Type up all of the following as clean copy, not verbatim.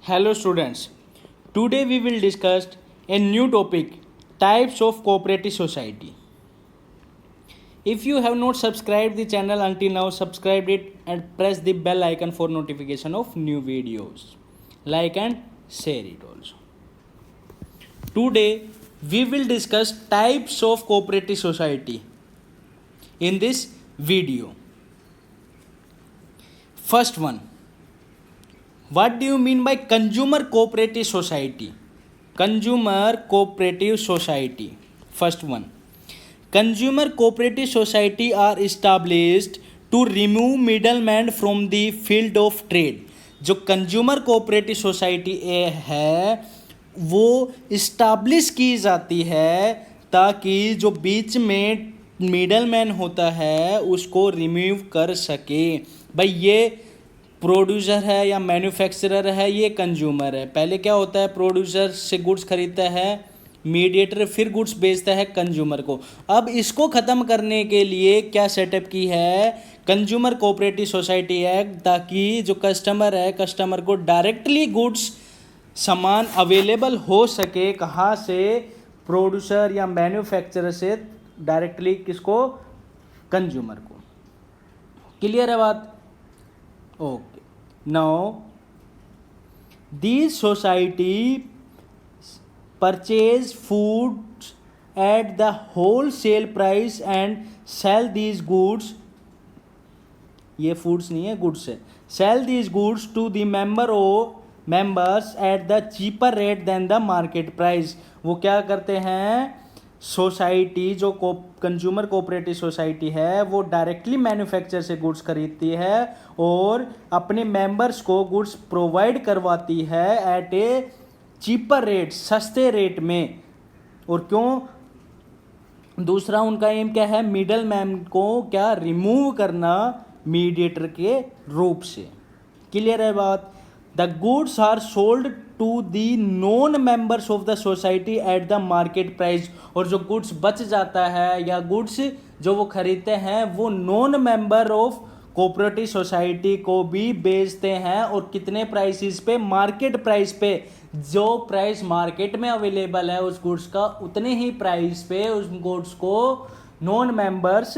Hello students, today we will discuss a new topic, types of cooperative society. If you have not subscribed the channel until now, subscribe it and press the bell icon for notification of new videos. Like and share it also. Today we will discuss types of cooperative society in this video. First one, what do you mean by consumer cooperative society? Consumer cooperative society. First one. Consumer cooperative society are established to remove middlemen from the field of trade. जो consumer cooperative society है वो establish की जाती है ताकि जो बीच में middleman होता है उसको रिमूव कर सके. भाई ये प्रोड्यूसर है या मैन्युफैक्चरर है, ये कंज्यूमर है. पहले क्या होता है, प्रोड्यूसर से गुड्स खरीदता है, मीडिएटर फिर गुड्स बेचता है कंज्यूमर को. अब इसको ख़त्म करने के लिए क्या सेटअप की है, कंज्यूमर कोऑपरेटिव सोसाइटी एक्ट, ताकि जो कस्टमर है कस्टमर को डायरेक्टली गुड्स सामान अवेलेबल हो सके. कहाँ से, प्रोड्यूसर या मैन्युफैक्चरर से डायरेक्टली किसको, कंज्यूमर को. क्लियर है बात? Okay. Now this society purchase foods at the wholesale price and sell these goods, ये फूड्स नहीं है गुड्स है, sell these goods to the members at the cheaper rate than the market price. वो क्या करते हैं, सोसाइटी जो consumer cooperative society है वो डायरेक्टली मैन्युफैक्चर से गुड्स खरीदती है और अपने मेंबर्स को गुड्स प्रोवाइड करवाती है एट ए चीपर रेट, सस्ते रेट में. और क्यों, दूसरा उनका एम क्या है, मिडल मैन को क्या रिमूव करना मीडिएटर के रूप से. क्लियर है बात? The goods are sold to the non members of the society at the market price. और जो गुड्स बच जाता है या गुड्स जो वो खरीदते हैं वो non member of cooperative society को भी बेचते हैं. और कितने प्राइसेस पे, मार्केट प्राइस पे. जो प्राइस मार्केट में अवेलेबल है उस गुड्स का उतने ही प्राइस पे उस गुड्स को नॉन मेंबर्स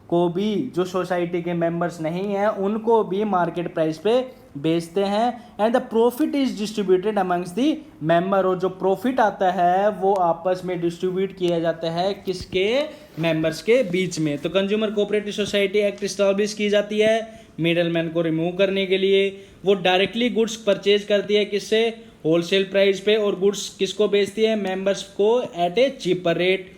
को भी, जो सोसाइटी के मेंबर्स नहीं हैं उनको भी मार्केट प्राइस पे बेचते हैं. And the profit is distributed amongst the member. और जो प्रॉफिट आता है वो आपस में डिस्ट्रीब्यूट किया जाता है किसके, मेंबर्स के बीच में. तो consumer cooperative society act establish की जाती है मिडलमैन को रिमूव करने के लिए. वो डायरेक्टली गुड्स परचेज करती है किससे, होलसेल प्राइस पे, और गुड्स किसको बेचती है, मेंबर्स को at a cheaper rate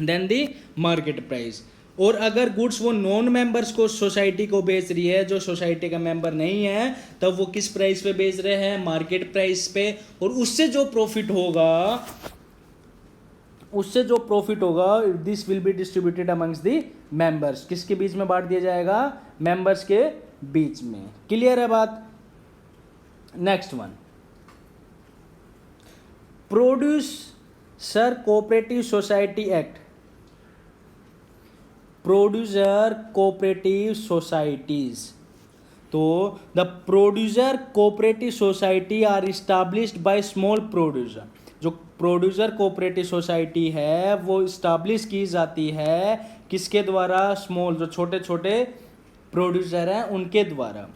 than the market price. और अगर गुड्स वो नॉन मेंबर्स को सोसाइटी को बेच रही है, जो सोसाइटी का मेंबर नहीं है, तब वो किस प्राइस पे बेच रहे हैं, मार्केट प्राइस पे. और उससे जो प्रॉफिट होगा this will be distributed amongst the members. किसके बीच में बांट दिया जाएगा, मेंबर्स के बीच में. क्लियर है बात? Next one, producer cooperative society act. Producer cooperative societies. तो the producer cooperative society are established by small producer. जो प्रोड्यूसर कोऑपरेटिव सोसाइटी है वो इस्टाब्लिश की जाती है किसके द्वारा, स्मॉल, जो छोटे छोटे प्रोड्यूसर हैं उनके द्वारा.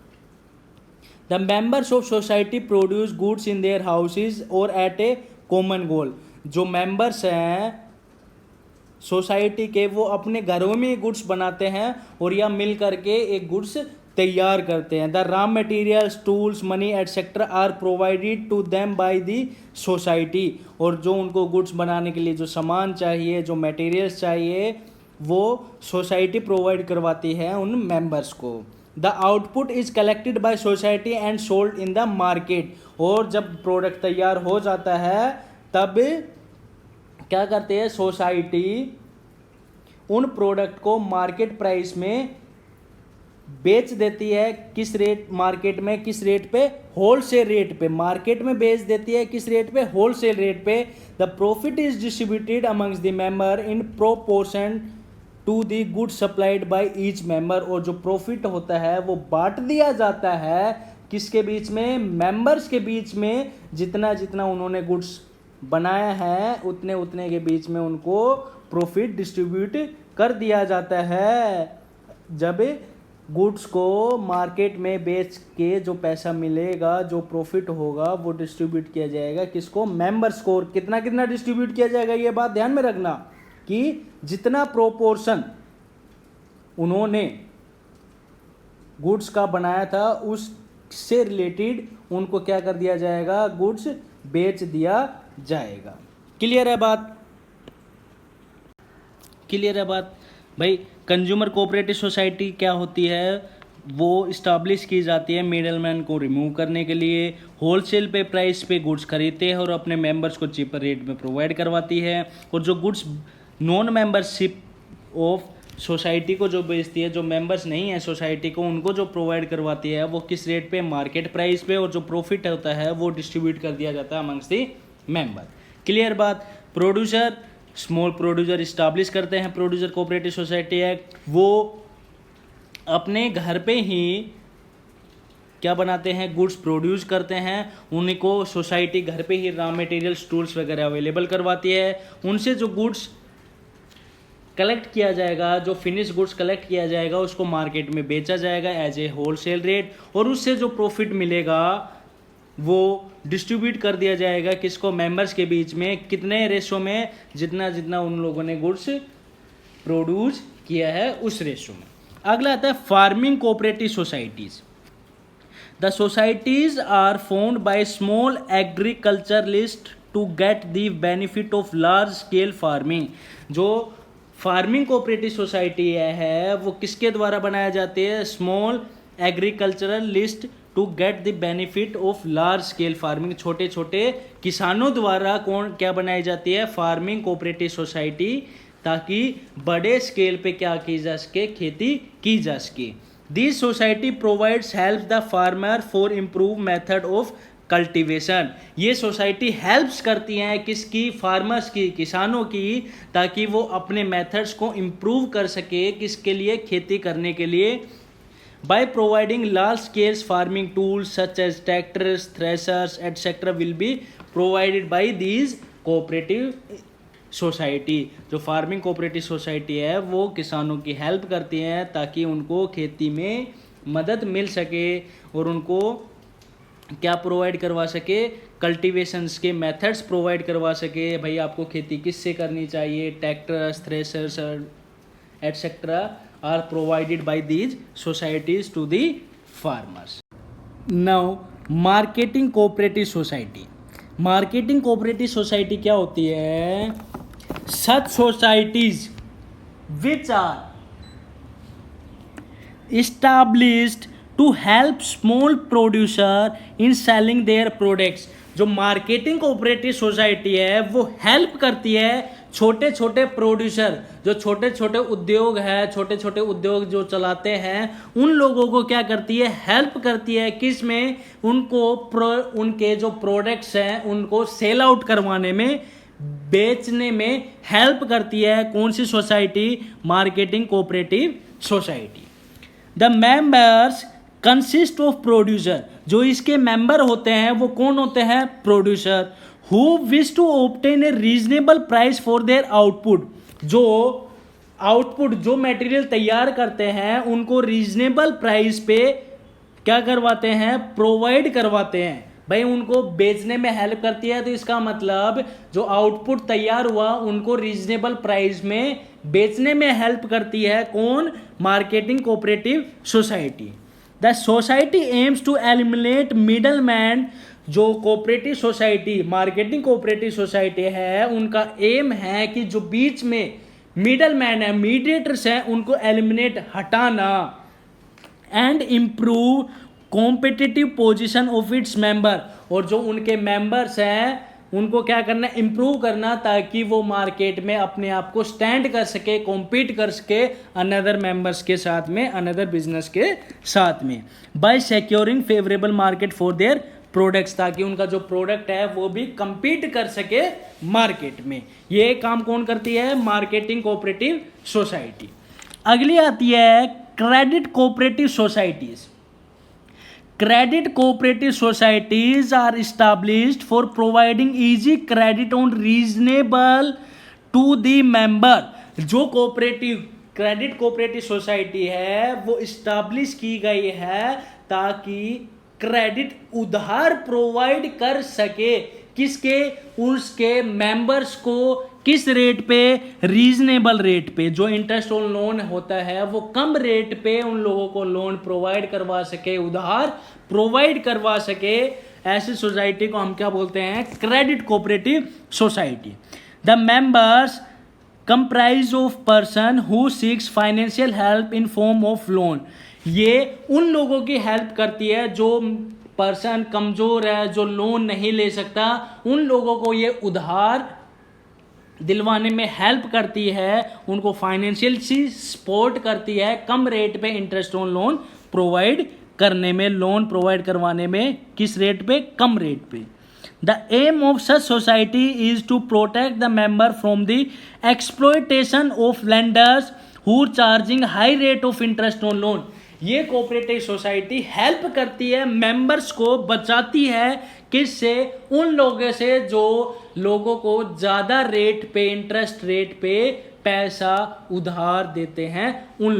The members of society produce goods in their houses और एट ए कॉमन गोल. जो मेंबर्स हैं सोसाइटी के वो अपने घरों में गुड्स बनाते हैं और या मिल करके एक गुड्स तैयार करते हैं. The raw materials, tools, money etcetera are provided to them by the society. और जो उनको गुड्स बनाने के लिए जो सामान चाहिए, जो मटेरियल्स चाहिए, वो सोसाइटी प्रोवाइड करवाती है उन मेंबर्स को. The output is collected by society and sold in the market. और जब प्रोडक्ट तैयार हो जाता है तब क्या करते हैं, सोसाइटी उन प्रोडक्ट को मार्केट प्राइस में बेच देती है. किस रेट, मार्केट में किस रेट पे, होलसेल रेट पे. मार्केट में बेच देती है किस रेट पे, होलसेल रेट पे. The profit is distributed amongst the member in proportion to the good supplied by each member. और जो प्रॉफिट होता है वो बांट दिया जाता है किसके बीच में? मेंबर्स के बीच में। जितना जितना उन्होंने गुड्स बनाया है उतने उतने के बीच में उनको प्रॉफिट डिस्ट्रीब्यूट कर दिया जाता है। जब गुड्स को मार्केट में बेच के जो पैसा मिलेगा, जो प्रॉफिट होगा, वो डिस्ट्रीब्यूट किया जाएगा किसको? मेंबर्स को। और कितना कितना डिस्ट्रीब्यूट किया जाएगा, ये बात ध्यान में रखना कि जितना प्रोपोर्शन उन्होंने गुड्स का बनाया था उससे रिलेटेड उनको क्या कर दिया जाएगा? गुड्स बेच दिया जाएगा। क्लियर है बात? क्लियर है बात भाई? कंज्यूमर कोऑपरेटिव सोसाइटी क्या होती है? वो इस्टाब्लिश की जाती है मिडलमैन को रिमूव करने के लिए। होलसेल पे प्राइस पे गुड्स खरीदते हैं और अपने मेंबर्स को चीपर रेट में प्रोवाइड करवाती है। और जो goods non membership of society को जो बेचती है, जो मेंबर्स नहीं है सोसाइटी को, उनको जो प्रोवाइड करवाती है वो किस रेट पे? मार्केट प्राइस पे। और जो प्रॉफिट होता है वो डिस्ट्रीब्यूट कर दिया जाता है अमंग्स दी मेंबर। क्लियर बात? प्रोड्यूसर, स्मॉल प्रोड्यूसर इस्टाब्लिश करते हैं प्रोड्यूसर कोऑपरेटिव सोसाइटी एक्ट। वो अपने घर पे ही क्या बनाते हैं? गुड्स प्रोड्यूस करते हैं। उन्हीं को सोसाइटी घर पे ही रॉ मटेरियल्स, टूल्स वगैरह अवेलेबल करवाती है। उनसे जो गुड्स कलेक्ट किया जाएगा, जो फिनिश गुड्स कलेक्ट किया जाएगा, उसको मार्केट में बेचा जाएगा एज ए होलसेल रेट। और उससे जो प्रॉफिट मिलेगा वो डिस्ट्रीब्यूट कर दिया जाएगा किसको? मेंबर्स के बीच में। कितने रेशो में? जितना जितना उन लोगों ने गुड्स प्रोड्यूस किया है उस रेशो में। अगला आता है farming cooperative societies. The societies are formed by small agriculturalist to get the benefit of large scale farming. जो फार्मिंग कोऑपरेटिव सोसाइटी है वो किसके द्वारा बनाया जाती है? Small agriculturalist to get the benefit of large scale farming. छोटे छोटे किसानों द्वारा कौन क्या बनाई जाती है? फार्मिंग कोऑपरेटिव सोसाइटी, ताकि बड़े स्केल पे क्या की जा सके? खेती की जा सके। This society provides help the farmer for improve method of cultivation. ये सोसाइटी हेल्प्स करती हैं किसकी? फार्मर्स की, किसानों की, ताकि वो अपने मेथड्स को इम्प्रूव कर सके। किसके लिए? खेती करने के लिए। by providing large scale farming tools such as tractors, threshers, etc. will be provided by these cooperative society। जो फार्मिंग कोऑपरेटिव सोसाइटी है वो किसानों की हेल्प करती हैं ताकि उनको खेती में मदद मिल सके और उनको क्या प्रोवाइड करवा सके? कल्टीवेशंस के मेथड्स प्रोवाइड करवा सके। भाई आपको खेती किससे करनी चाहिए? Tractors, threshers etcetera are provided by these societies to the farmers. Now marketing cooperative society. Marketing cooperative society क्या होती है? Such societies which are established to help small producer in selling their products। जो marketing cooperative society है वो help करती है छोटे छोटे प्रोड्यूसर, जो छोटे छोटे उद्योग है, छोटे छोटे उद्योग जो चलाते हैं, उन लोगों को क्या करती है? हेल्प करती है किस में? उनको उनके जो प्रोडक्ट्स हैं उनको सेल आउट करवाने में, बेचने में हेल्प करती है। कौन सी society? Marketing cooperative society. The members consist of producer. जो इसके मेंबर होते हैं वो कौन होते हैं? Producer. who wish to obtain a reasonable price for their output। जो आउटपुट, जो मटेरियल तैयार करते हैं उनको रीजनेबल प्राइस पे क्या करवाते हैं? प्रोवाइड करवाते हैं। भाई उनको बेचने में हेल्प करती है, तो इसका मतलब जो आउटपुट तैयार हुआ उनको रीजनेबल प्राइस में बेचने में हेल्प करती है। कौन? Marketing cooperative society. The society aims to eliminate middle man. जो cooperative society, marketing cooperative society है, उनका एम है कि जो बीच में मिडल मैन है, मीडिएटर्स हैं, उनको एलिमिनेट, हटाना। And improve competitive position of its member. और जो उनके मेंबर्स हैं उनको क्या करना? इम्प्रूव करना, ताकि वो मार्केट में अपने आप को स्टैंड कर सके, कॉम्पीट कर सके अनदर मेंबर्स के साथ में, अनदर बिजनेस के साथ में। By securing favourable market for their products, ताकि उनका जो प्रोडक्ट है वो भी compete कर सके मार्केट में। ये काम कौन करती है? Marketing cooperative society. अगली आती है credit cooperative societies. credit cooperative societies are established for providing easy credit on reasonable to the member। जो क्रेडिट कोऑपरेटिव सोसाइटी है वो इस्टेब्लिश की गई है ताकि क्रेडिट उधार प्रोवाइड कर सके किसके, उसके मेंबर्स को। किस रेट पे? रीजनेबल रेट पे। जो इंटरेस्ट ऑन लोन होता है वो कम रेट पे उन लोगों को लोन प्रोवाइड करवा सके, उधार प्रोवाइड करवा सके। ऐसी सोसाइटी को हम क्या बोलते हैं? Credit cooperative society. The members comprise of person who seeks financial help in form of loan. ये उन लोगों की हेल्प करती है जो पर्सन कमजोर है, जो लोन नहीं ले सकता, उन लोगों को ये उधार दिलवाने में हेल्प करती है, उनको फाइनेंशियल सपोर्ट करती है, कम रेट पे इंटरेस्ट ऑन लोन प्रोवाइड करने में, लोन प्रोवाइड करवाने में। किस रेट पे? कम रेट पे। The aim of such society is to protect the member from the exploitation of lenders who charging high rate of interest on loan. ये cooperative society help करती है, मेंबर्स को बचाती है किससे? उन लोगों से जो लोगों को ज़्यादा रेट पे, इंटरेस्ट रेट पे पैसा उधार देते हैं, उन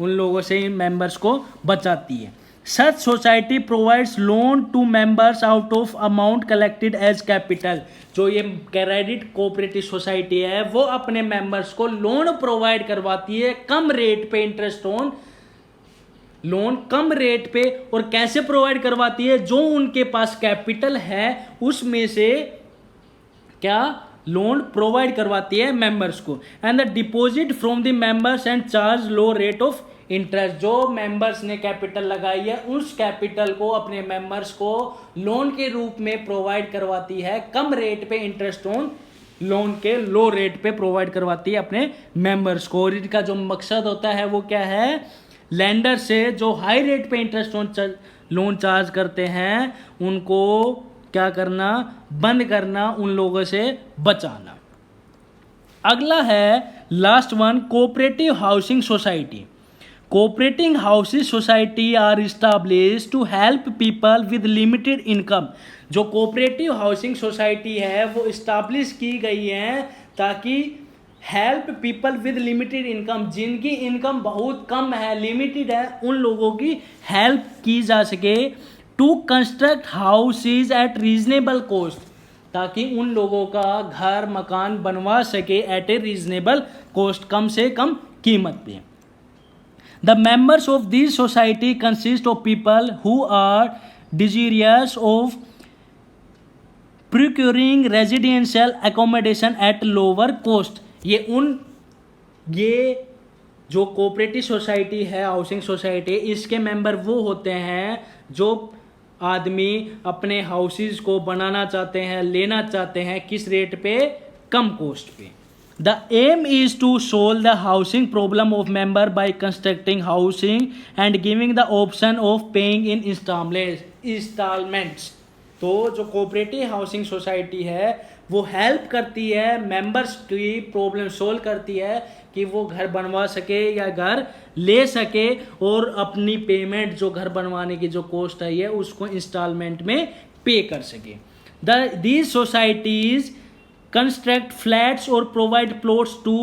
लोगों से मेंबर्स को बचाती है। Such society provides loan to members out of amount collected as capital. जो ये क्रेडिट कोऑपरेटिव सोसाइटी है वो अपने मेंबर्स को लोन प्रोवाइड करवाती है कम रेट पे, interest on loan come rate पे। और कैसे प्रोवाइड करवाती है? जो उनके पास कैपिटल है उसमें से क्या लोन प्रोवाइड करवाती है मेंबर्स को। And the deposit from the members and charge low rate of interest. जो मेंबर्स ने कैपिटल लगाई है उस कैपिटल को अपने मेंबर्स को लोन के रूप में प्रोवाइड करवाती है, कम रेट पे इंटरेस्ट ऑन लोन के लो रेट पे प्रोवाइड करवाती है अपने मेंबर्स को। और इनका जो मकसद होता है वो क्या है? लेंडर से जो हाई रेट पे इंटरेस्ट ऑन लोन चार्ज करते हैं उनको क्या करना? बंद करना, उन लोगों से बचाना। अगला है last one, cooperative housing society. Cooperative housing society are established to help people with limited income. जो कोऑपरेटिव हाउसिंग सोसाइटी है वो इस्टेब्लिश की गई है ताकि help people with limited income, जिनकी इनकम बहुत कम है, लिमिटेड है, उन लोगों की हेल्प की जा सके। To construct houses at reasonable cost, ताकि उन लोगों का घर मकान बनवा सके एट ए रीजनेबल कॉस्ट, कम से कम कीमत पे। The members of this society consist of people who are desirous of procuring residential accommodation at lower cost। ये जो कोऑपरेटिव सोसाइटी है, हाउसिंग सोसाइटी, इसके मेंबर वो होते हैं जो आदमी अपने हाउसेस को बनाना चाहते हैं, लेना चाहते हैं, किस रेट पे? कम कॉस्ट पे। The aim is to solve the housing problem of member by constructing housing and giving the option of paying in installments। तो जो कोऑपरेटिव हाउसिंग सोसाइटी है वो हेल्प करती है, मेंबर्स की प्रॉब्लम सोल्व करती है कि वो घर बनवा सके या घर ले सके और अपनी पेमेंट जो घर बनवाने की जो कॉस्ट है उसको इंस्टॉलमेंट में पे कर सके। These societies construct flats or provide plots to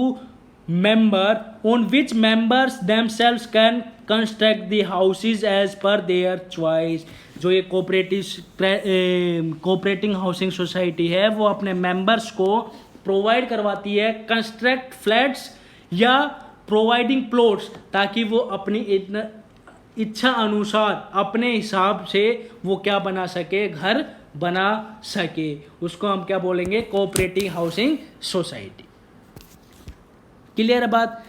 member on which members themselves can construct the houses as per their choice। जो ये कोऑपरेटिव हाउसिंग सोसाइटी है वो अपने मेंबर्स को प्रोवाइड करवाती है कंस्ट्रक्ट फ्लैट्स या प्रोवाइडिंग प्लॉट्स, ताकि वो अपनी इच्छा अनुसार अपने हिसाब से वो क्या बना सके? घर बना सके। उसको हम क्या बोलेंगे? Cooperative housing society. क्लियर है बात?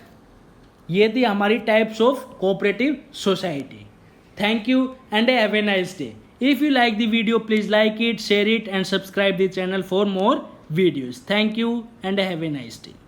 ये थी हमारी types of cooperative society. Thank you and have a nice day. If you like the video please like it, share it and subscribe the channel for more videos। Thank you and have a nice day।